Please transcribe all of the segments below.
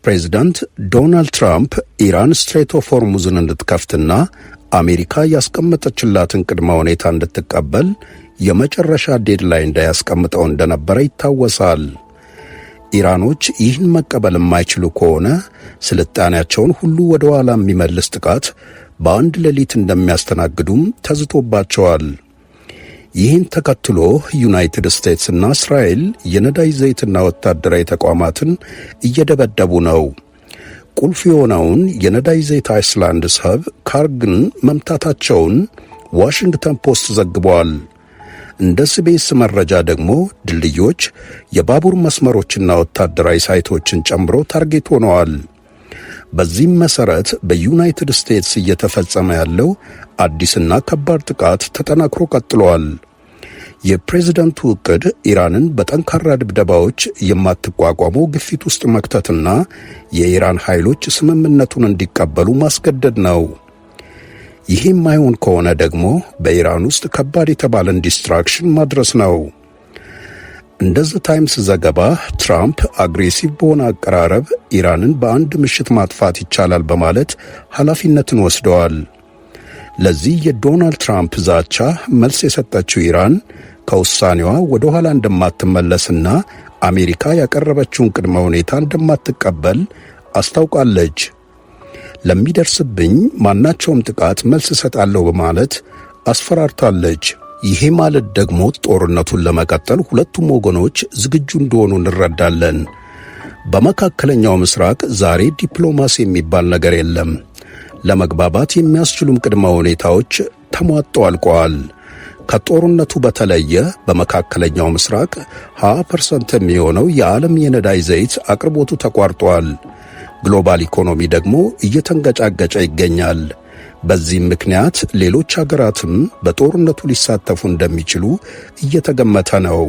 ፕሬዝዳንት ዶናልድ ትራምፕ ኢራን ስትሬት ኦፍ ሆርሙዝን እንድትከፍትና አሜሪካ ያስቀመጠችላትን ቅድመ ሁኔታ እንድትቀበል የመጨረሻ ዴድላይን እንዳያስቀምጠው እንደነበረ ይታወሳል። ኢራኖች ይህን መቀበል የማይችሉ ከሆነ ስልጣኔያቸውን ሁሉ ወደ ኋላ የሚመልስ ጥቃት በአንድ ሌሊት እንደሚያስተናግዱም ተዝቶባቸዋል። ይህን ተከትሎ ዩናይትድ ስቴትስና እስራኤል የነዳጅ ዘይትና ወታደራዊ ተቋማትን እየደበደቡ ነው። ቁልፍ የሆነውን የነዳጅ ዘይት አይስላንድ ሰብ ካርግን መምታታቸውን ዋሽንግተን ፖስት ዘግቧል። እንደ ሲቢኤስ መረጃ ደግሞ ድልድዮች፣ የባቡር መስመሮችና ወታደራዊ ሳይቶችን ጨምሮ ታርጌት ሆነዋል። በዚህም መሰረት በዩናይትድ ስቴትስ እየተፈጸመ ያለው አዲስና ከባድ ጥቃት ተጠናክሮ ቀጥሏል። የፕሬዝደንቱ ዕቅድ ኢራንን በጠንካራ ድብደባዎች የማትቋቋመው ግፊት ውስጥ መክተትና የኢራን ኃይሎች ስምምነቱን እንዲቀበሉ ማስገደድ ነው። ይህ የማይሆን ከሆነ ደግሞ በኢራን ውስጥ ከባድ የተባለን ዲስትራክሽን ማድረስ ነው። እንደ ዘ ታይምስ ዘገባ ትራምፕ አግሬሲቭ በሆነ አቀራረብ ኢራንን በአንድ ምሽት ማጥፋት ይቻላል በማለት ኃላፊነትን ወስደዋል። ለዚህ የዶናልድ ትራምፕ ዛቻ መልስ የሰጠችው ኢራን ከውሳኔዋ ወደ ኋላ እንደማትመለስና አሜሪካ ያቀረበችውን ቅድመ ሁኔታ እንደማትቀበል አስታውቃለች። ለሚደርስብኝ ማናቸውም ጥቃት መልስ እሰጣለሁ በማለት አስፈራርታለች። ይሄ ማለት ደግሞ ጦርነቱን ለመቀጠል ሁለቱም ወገኖች ዝግጁ እንደሆኑ እንረዳለን። በመካከለኛው ምስራቅ ዛሬ ዲፕሎማሲ የሚባል ነገር የለም። ለመግባባት የሚያስችሉም ቅድመ ሁኔታዎች ተሟጠው አልቀዋል። ከጦርነቱ በተለየ በመካከለኛው ምስራቅ 20% የሚሆነው የዓለም የነዳጅ ዘይት አቅርቦቱ ተቋርጧል። ግሎባል ኢኮኖሚ ደግሞ እየተንገጫገጨ ይገኛል። በዚህም ምክንያት ሌሎች ሀገራትም በጦርነቱ ሊሳተፉ እንደሚችሉ እየተገመተ ነው።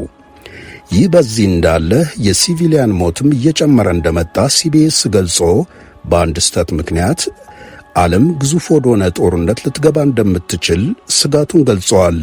ይህ በዚህ እንዳለ የሲቪሊያን ሞትም እየጨመረ እንደመጣ ሲቢኤስ ገልጾ በአንድ ስህተት ምክንያት ዓለም ግዙፍ ወደሆነ ጦርነት ልትገባ እንደምትችል ስጋቱን ገልጸዋል።